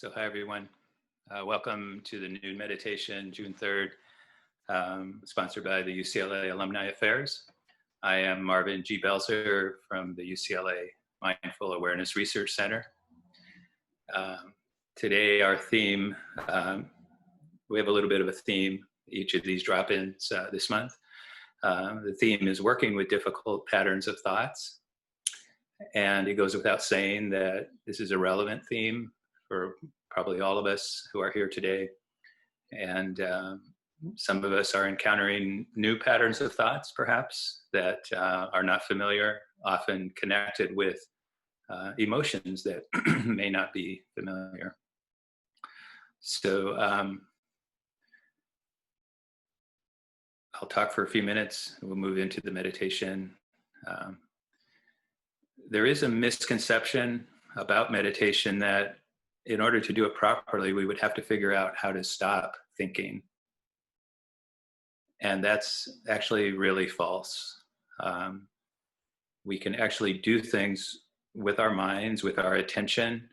Hi everyone. Welcome to the noon meditation, June 3rd, sponsored by the UCLA Alumni Affairs. I am Marvin G. Belzer from the UCLA Mindful Awareness Research Center. Today our theme, we have a little bit of a theme, each of these drop-ins this month. The theme is working with difficult patterns of thoughts. And it goes without saying that this is a relevant theme for probably all of us who are here today. And some of us are encountering new patterns of thoughts, perhaps, that are not familiar, often connected with emotions that may not be familiar. So I'll talk for a few minutes. We'll move into the meditation. There is a misconception about meditation that in order to do it properly, we would have to figure out how to stop thinking. And that's actually really false. We can actually do things with our minds, with our attention,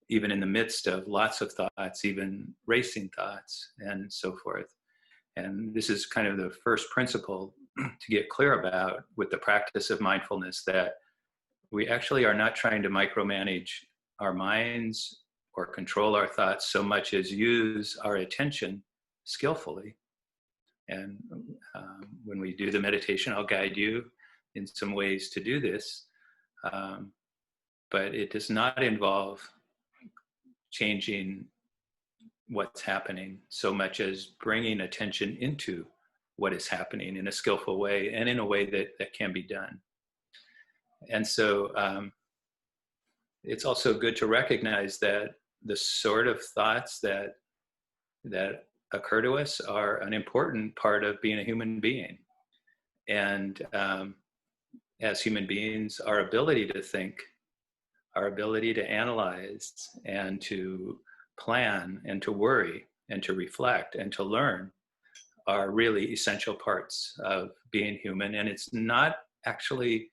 even in the midst of lots of thoughts, even racing thoughts, and so forth. And this is kind of the first principle to get clear about with the practice of mindfulness, that we actually are not trying to micromanage our minds or control our thoughts so much as use our attention skillfully. And when we do the meditation, I'll guide you in some ways to do this. But it does not involve changing what's happening so much as bringing attention into what is happening in a skillful way and in a way that can be done. And so it's also good to recognize that the sort of thoughts that occur to us are an important part of being a human being. And as human beings, our ability to think, our ability to analyze and to plan and to worry and to reflect and to learn are really essential parts of being human. And it's not actually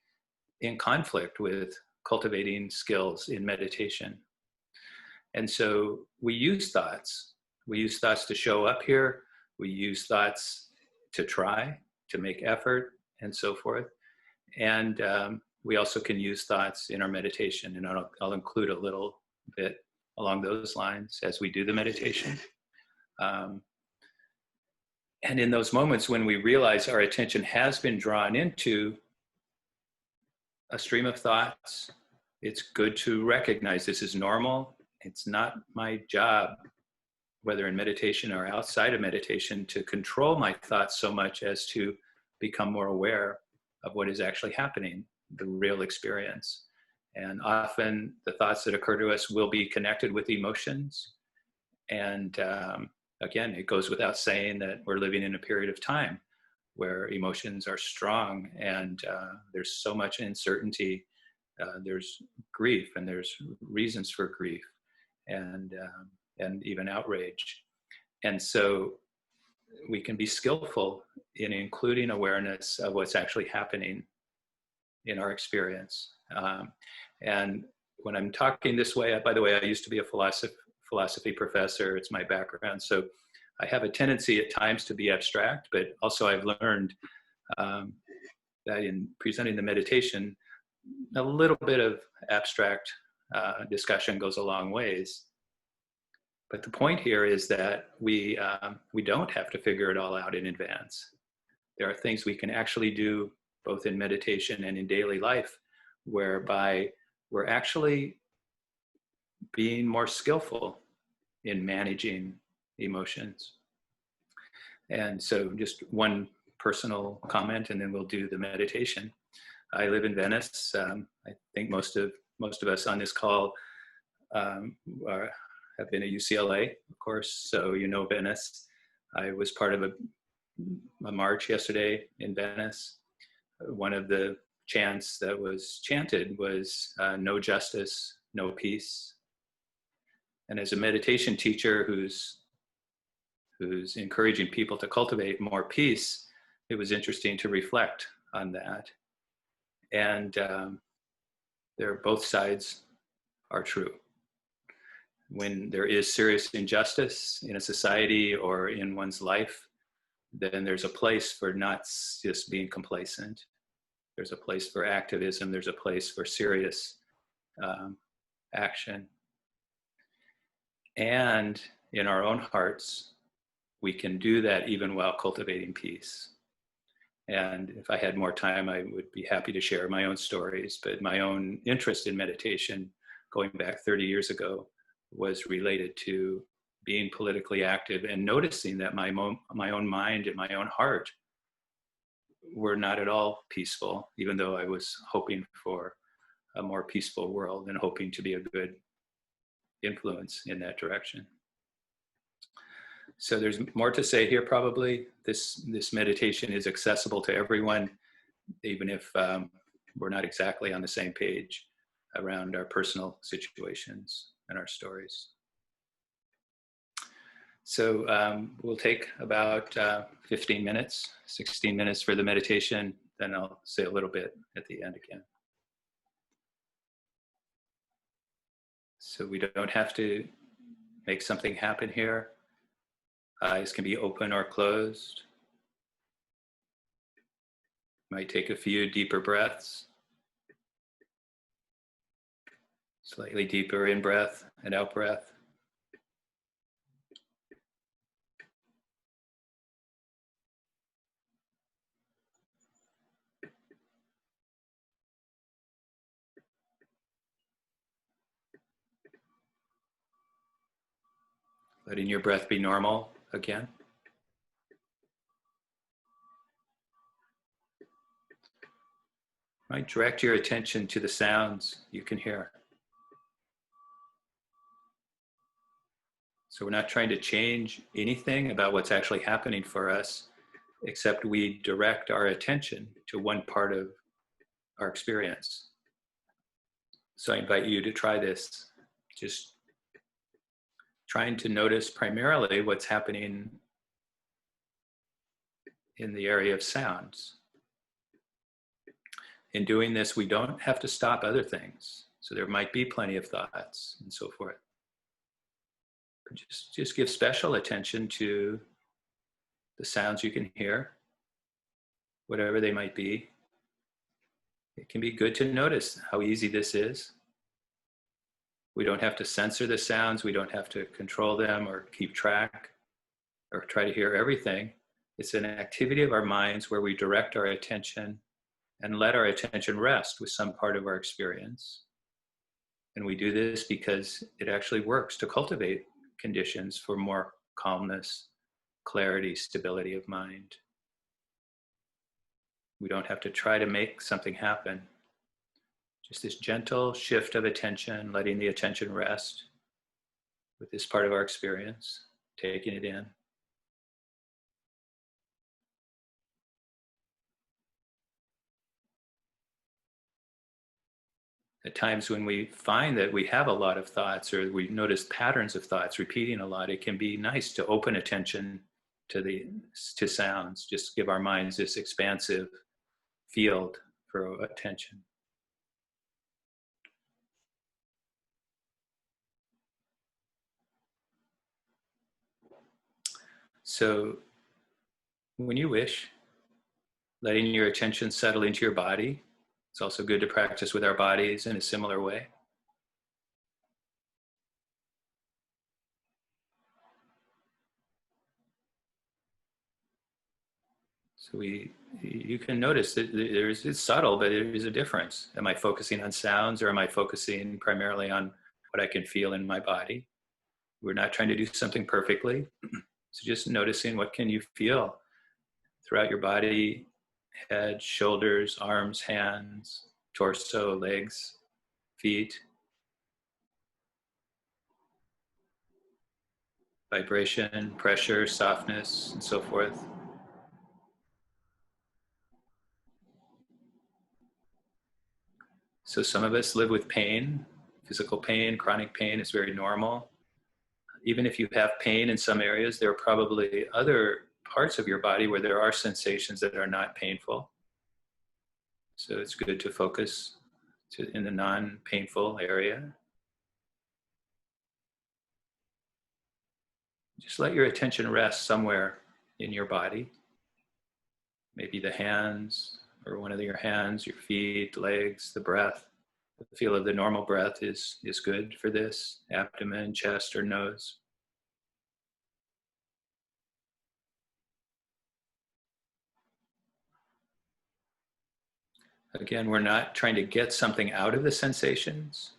in conflict with cultivating skills in meditation. And so we use thoughts. We use thoughts to show up here. We use thoughts to try, to make effort, and so forth. And we also can use thoughts in our meditation. And I'll include a little bit along those lines as we do the meditation. And in those moments when we realize our attention has been drawn into a stream of thoughts, it's good to recognize this is normal. It's not my job, whether in meditation or outside of meditation, to control my thoughts so much as to become more aware of what is actually happening, the real experience. And often the thoughts that occur to us will be connected with emotions. And again, it goes without saying that we're living in a period of time where emotions are strong and there's so much uncertainty. There's grief and there's reasons for grief and even outrage. And so we can be skillful in including awareness of what's actually happening in our experience. And when I'm talking this way, by the way, I used to be a philosophy professor. It's my background. So I have a tendency at times to be abstract, but also I've learned that in presenting the meditation, a little bit of abstract discussion goes a long ways. But the point here is that we don't have to figure it all out in advance. There are things we can actually do both in meditation and in daily life whereby we're actually being more skillful in managing emotions. And so just one personal comment and then we'll do the meditation. I live in Venice. I think most of us on this call have been at UCLA, of course, so you know Venice. I was part of a march yesterday in Venice. One of the chants that was chanted was no justice, no peace. And as a meditation teacher who's encouraging people to cultivate more peace, it was interesting to reflect on that. And both sides are true. when there is serious injustice in a society or in one's life, then there's a place for not just being complacent. There's a place for activism. There's a place for serious action. And in our own hearts, we can do that even while cultivating peace. And if I had more time, I would be happy to share my own stories, but my own interest in meditation going back 30 years ago was related to being politically active and noticing that my own mind and my own heart were not at all peaceful, even though I was hoping for a more peaceful world and hoping to be a good influence in that direction. So there's more to say here probably. This meditation is accessible to everyone, even if we're not exactly on the same page around our personal situations and our stories. So we'll take about 15 minutes, 16 minutes for the meditation, then I'll say a little bit at the end again. So we don't have to make something happen here. Eyes can be open or closed. Might take a few deeper breaths. Slightly deeper in breath and out breath. Letting your breath be normal again. Right, direct your attention to the sounds you can hear. So we're not trying to change anything about what's actually happening for us, except we direct our attention to one part of our experience. So I invite you to try this, just trying to notice primarily what's happening in the area of sounds. In doing this, we don't have to stop other things. So there might be plenty of thoughts and so forth. But just give special attention to the sounds you can hear, whatever they might be. It can be good to notice how easy this is. We don't have to censor the sounds. We don't have to control them or keep track or try to hear everything. It's an activity of our minds where we direct our attention and let our attention rest with some part of our experience. And we do this because it actually works to cultivate conditions for more calmness, clarity, stability of mind. We don't have to try to make something happen. Just this gentle shift of attention, letting the attention rest with this part of our experience, taking it in. At times when we find that we have a lot of thoughts or we notice patterns of thoughts repeating a lot, it can be nice to open attention to sounds, just give our minds this expansive field for attention. So when you wish, letting your attention settle into your body. It's also good to practice with our bodies in a similar way. So you can notice that it's subtle, but there is a difference. Am I focusing on sounds or am I focusing primarily on what I can feel in my body? We're not trying to do something perfectly. So just noticing what can you feel throughout your body, head, shoulders, arms, hands, torso, legs, feet. Vibration, pressure, softness, and so forth. So some of us live with pain. Physical pain, chronic pain is very normal. Even if you have pain in some areas, there are probably other parts of your body where there are sensations that are not painful. So it's good to focus in the non-painful area. just let your attention rest somewhere in your body. Maybe the hands, or one of your hands, your feet, legs, the breath. The feel of the normal breath is good for this, abdomen, chest, or nose. Again, we're not trying to get something out of the sensations.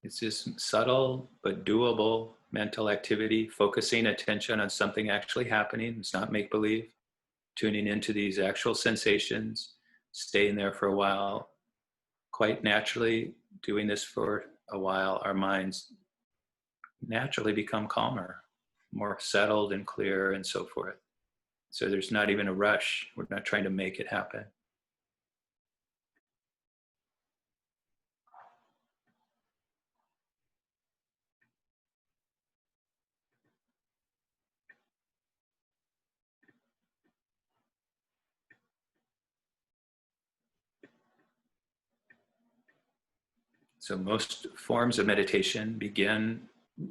It's just subtle but doable mental activity, focusing attention on something actually happening. It's not make-believe. Tuning into these actual sensations, staying there for a while. Quite naturally, doing this for a while, our minds naturally become calmer, more settled and clear and so forth. So there's not even a rush. We're not trying to make it happen. So most forms of meditation begin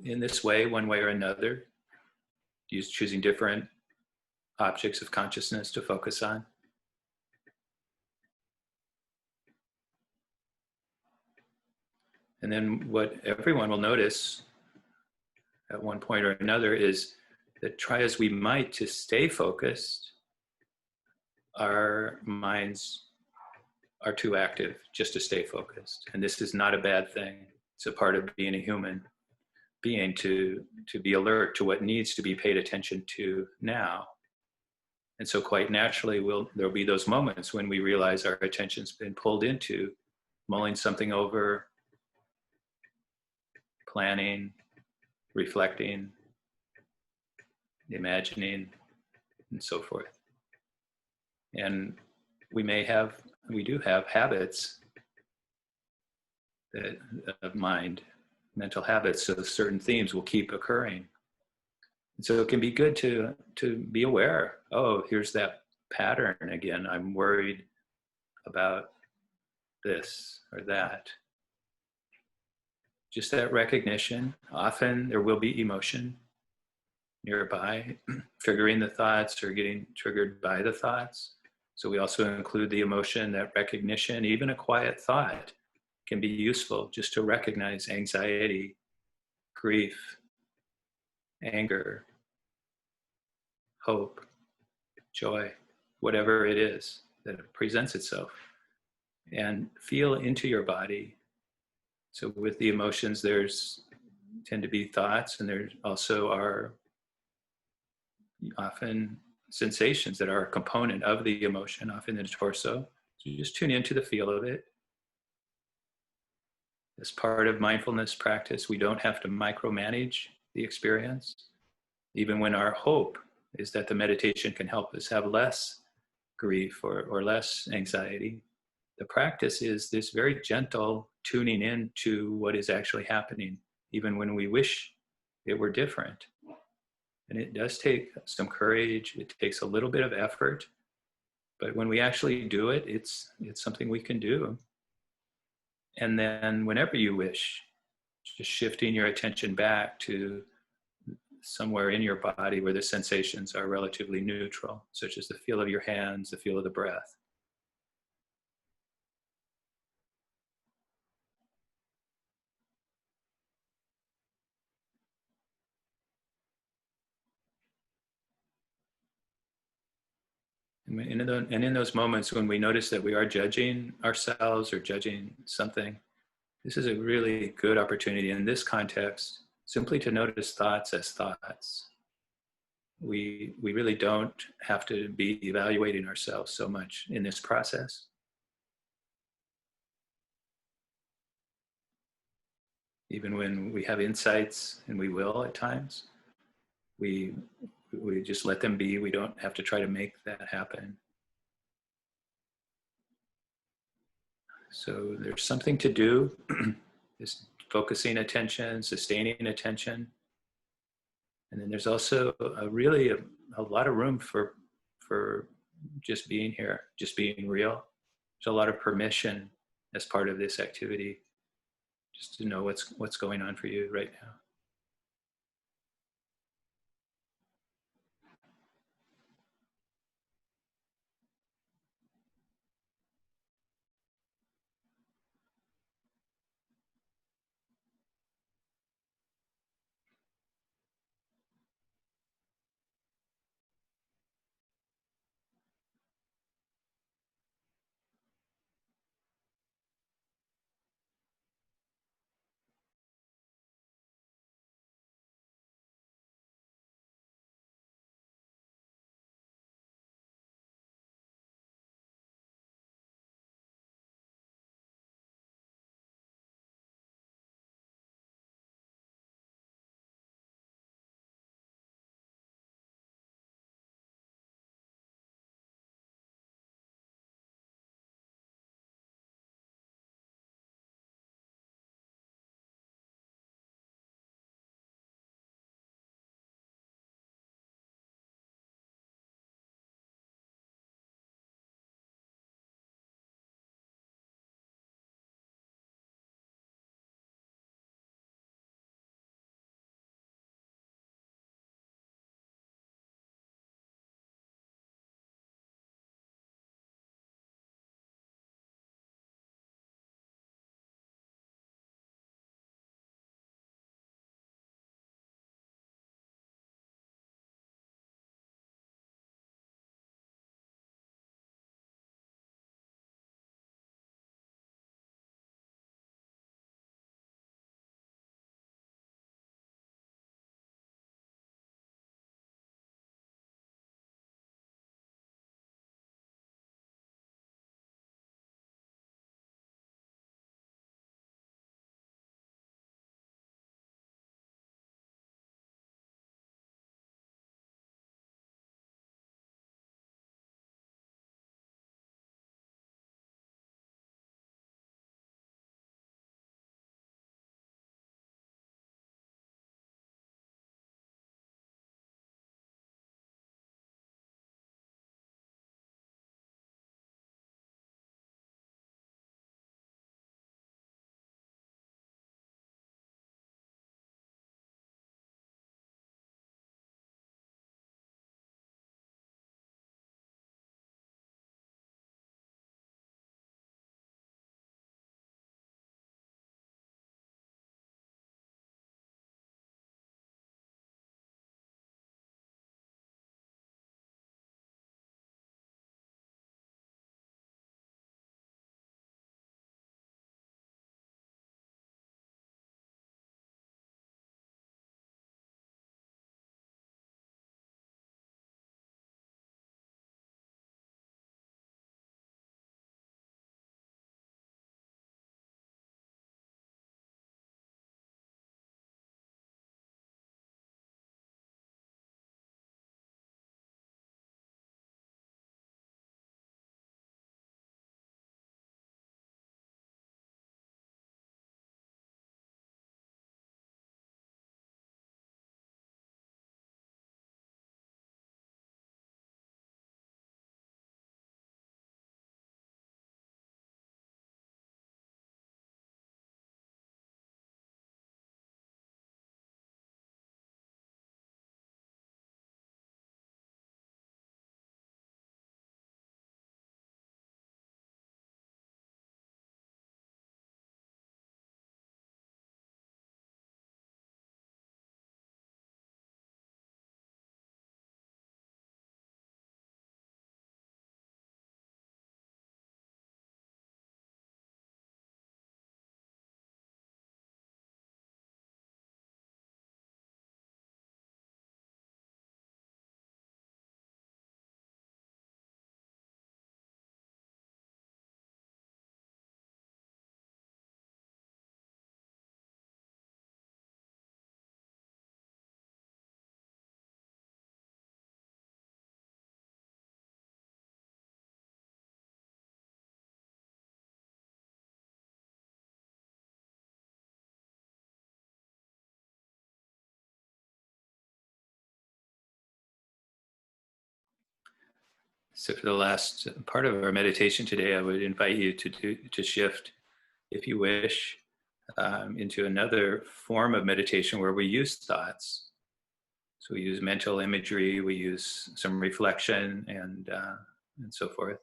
in this way, one way or another, choosing different objects of consciousness to focus on. And then what everyone will notice at one point or another is that, try as we might to stay focused, our minds are too active just to stay focused. And this is not a bad thing. It's a part of being a human being, to be alert to what needs to be paid attention to now. And so quite naturally, there'll be those moments when we realize our attention's been pulled into mulling something over, planning, reflecting, imagining, and so forth. And we do have habits of mind, mental habits, so certain themes will keep occurring. And so it can be good to be aware, oh, here's that pattern again. I'm worried about this or that. Just that recognition. Often there will be emotion nearby, triggering the thoughts or getting triggered by the thoughts. So we also include the emotion, that recognition. Even a quiet thought can be useful, just to recognize anxiety, grief, anger, hope, joy, whatever it is that presents itself, and feel into your body. So with the emotions, there's tend to be thoughts, and there also are often sensations that are a component of the emotion, often in the torso. So you just tune into the feel of it. As part of mindfulness practice, we don't have to micromanage the experience, even when our hope is that the meditation can help us have less grief or less anxiety. The practice is this very gentle tuning in to what is actually happening, even when we wish it were different. And it does take some courage. It takes a little bit of effort. But when we actually do it, it's something we can do. And then whenever you wish, just shifting your attention back to somewhere in your body where the sensations are relatively neutral, such as the feel of your hands, the feel of the breath. And in those moments when we notice that we are judging ourselves or judging something, this is a really good opportunity in this context simply to notice thoughts as thoughts. We really don't have to be evaluating ourselves so much in this process. Even when we have insights, and we will at times, we just let them be. We don't have to try to make that happen. So there's something to do, is focusing attention, sustaining attention. And then there's also a lot of room for just being here, just being real. There's a lot of permission as part of this activity, just to know what's going on for you right now. So for the last part of our meditation today, I would invite you to shift, if you wish, into another form of meditation where we use thoughts. So we use mental imagery, we use some reflection, and so forth.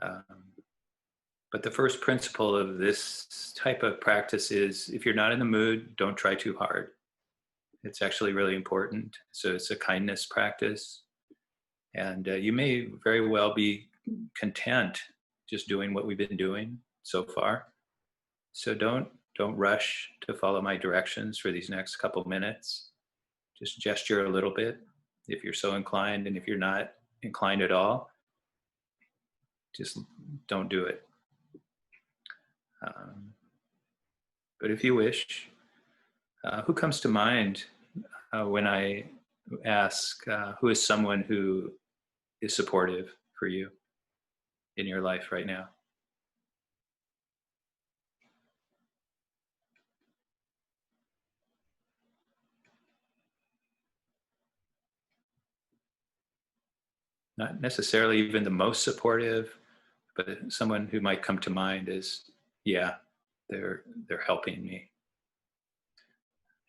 Um, but the first principle of this type of practice is, if you're not in the mood, don't try too hard. It's actually really important. So it's a kindness practice. And you may very well be content just doing what we've been doing so far. So don't rush to follow my directions for these next couple minutes. Just gesture a little bit if you're so inclined, and if you're not inclined at all, just don't do it. Um, but if you wish, who comes to mind when I ask who is someone who is supportive for you in your life right now? Not necessarily even the most supportive, but someone who might come to mind is, yeah, they're helping me.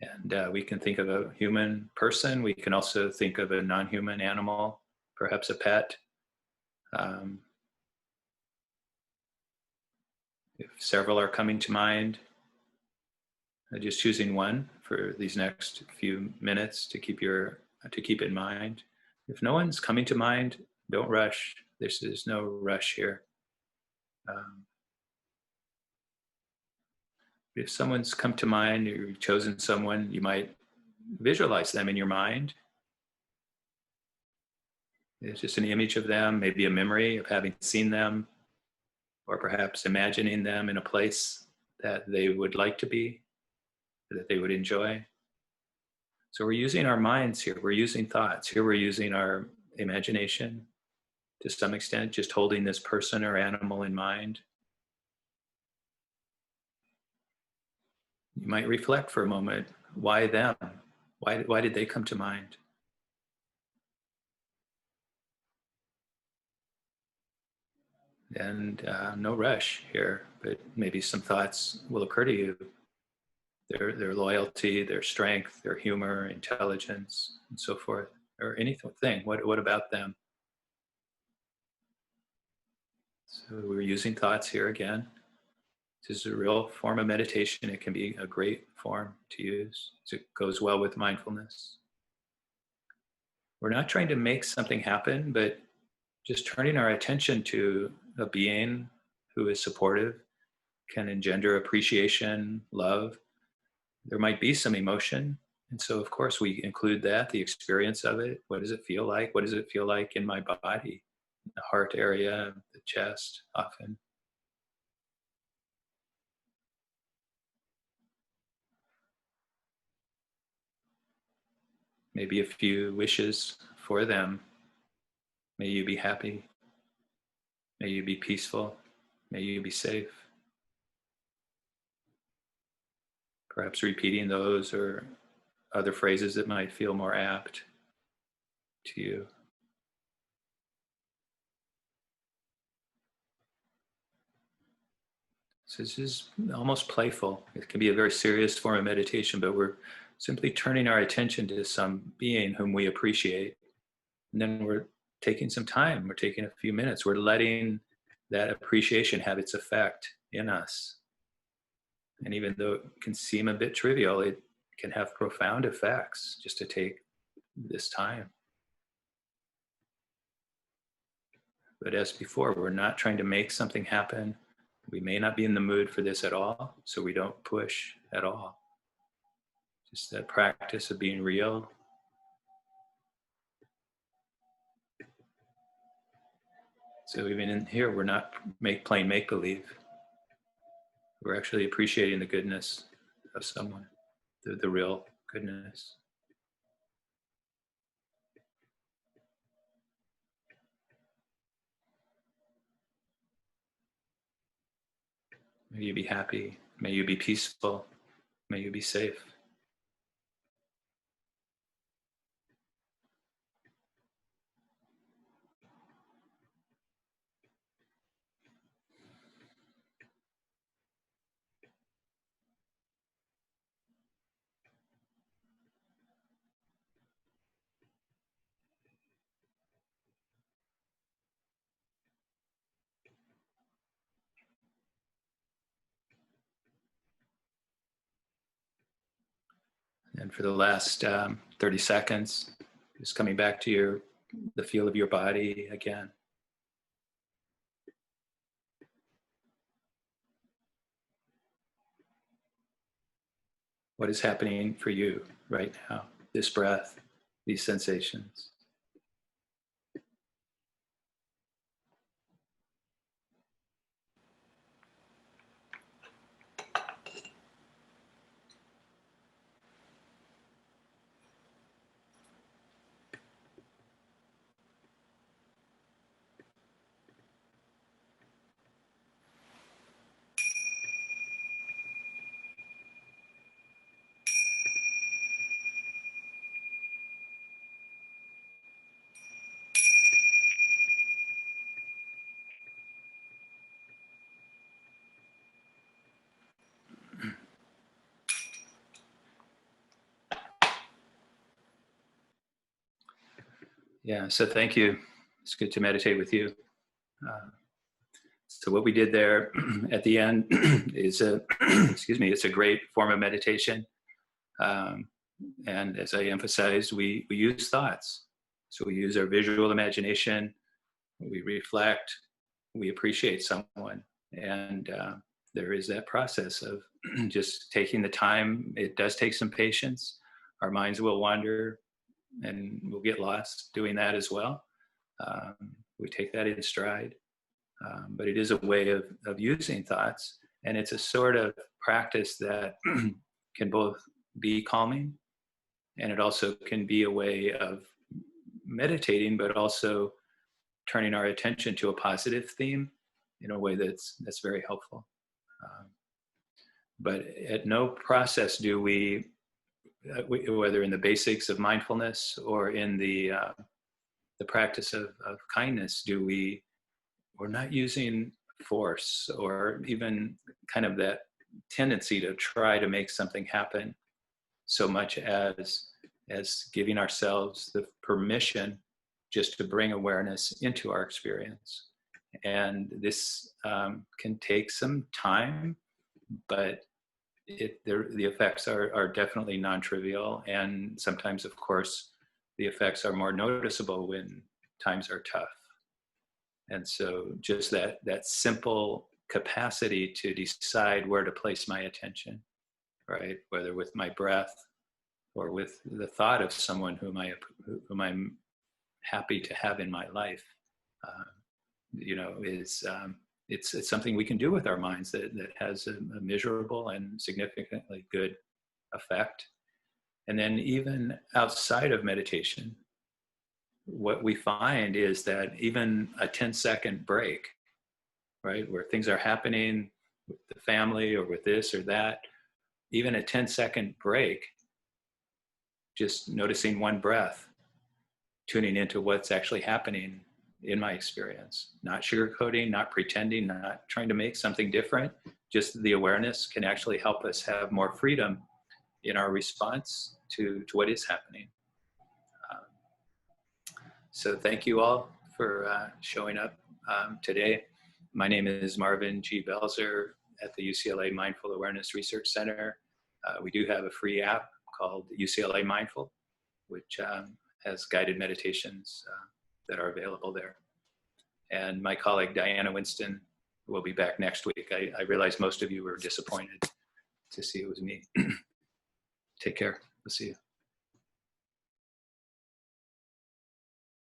And we can think of a human person. We can also think of a non-human animal, perhaps a pet. Um, if several are coming to mind, just choosing one for these next few minutes to keep in mind. If no one's coming to mind, don't rush. There's no rush here. Um, if someone's come to mind, you've chosen someone, you might visualize them in your mind. It's just an image of them, maybe a memory of having seen them, or perhaps imagining them in a place that they would like to be, that they would enjoy. So we're using our minds here. We're using thoughts. Here we're using our imagination to some extent, just holding this person or animal in mind. You might reflect for a moment. Why them? Why did they come to mind? And no rush here, but maybe some thoughts will occur to you. Their loyalty, their strength, their humor, intelligence, and so forth, or anything. What about them? So we're using thoughts here again. This is a real form of meditation. It can be a great form to use. It goes well with mindfulness. We're not trying to make something happen, but just turning our attention to a being who is supportive can engender appreciation, love. There might be some emotion. And so, of course, we include that, the experience of it. What does it feel like? What does it feel like in my body? The heart area, the chest, often. Maybe a few wishes for them. May you be happy. May you be peaceful. May you be safe. Perhaps repeating those or other phrases that might feel more apt to you. So this is almost playful. It can be a very serious form of meditation, but we're simply turning our attention to some being whom we appreciate. And then we're taking some time. We're taking a few minutes. We're letting that appreciation have its effect in us. And even though it can seem a bit trivial, it can have profound effects just to take this time. But as before, we're not trying to make something happen. We may not be in the mood for this at all, so we don't push at all. Just that practice of being real. So even in here, we're not playing make-believe. We're actually appreciating the goodness of someone, the real goodness. May you be happy. May you be peaceful. May you be safe. And for the last 30 seconds, just coming back to the feel of your body again. What is happening for you right now? This breath, these sensations. Yeah, so thank you. It's good to meditate with you. So what we did there at the end is excuse me, it's a great form of meditation. And as I emphasized, we use thoughts. So we use our visual imagination, we reflect, we appreciate someone. And there is that process of just taking the time. It does take some patience. Our minds will wander and we'll get lost doing that as well. We take that in stride. But it is a way of using thoughts. And it's a sort of practice that can both be calming, and it also can be a way of meditating, but also turning our attention to a positive theme in a way that's very helpful. But at no process do we, whether in the basics of mindfulness or in the practice of kindness, we're not using force or even kind of that tendency to try to make something happen, so much as giving ourselves the permission just to bring awareness into our experience. And this can take some time, but the effects are definitely non-trivial. And sometimes, of course, the effects are more noticeable when times are tough. And so just that simple capacity to decide where to place my attention, right? Whether with my breath or with the thought of someone whom I'm happy to have in my life, is it's something we can do with our minds that has a measurable and significantly good effect. And then even outside of meditation, what we find is that even a 10-second break, right, where things are happening with the family or with this or that, even a 10-second break, just noticing one breath, tuning into what's actually happening in my experience, not sugarcoating, not pretending, not trying to make something different, just the awareness can actually help us have more freedom in our response to what is happening. So thank you all for showing up today. My name is Marvin G. Belzer at the UCLA Mindful Awareness Research Center. We do have a free app called UCLA Mindful, which has guided meditations that are available there. And my colleague Diana Winston will be back next week. I realize most of you were disappointed to see it was me. Take care. We'll see you.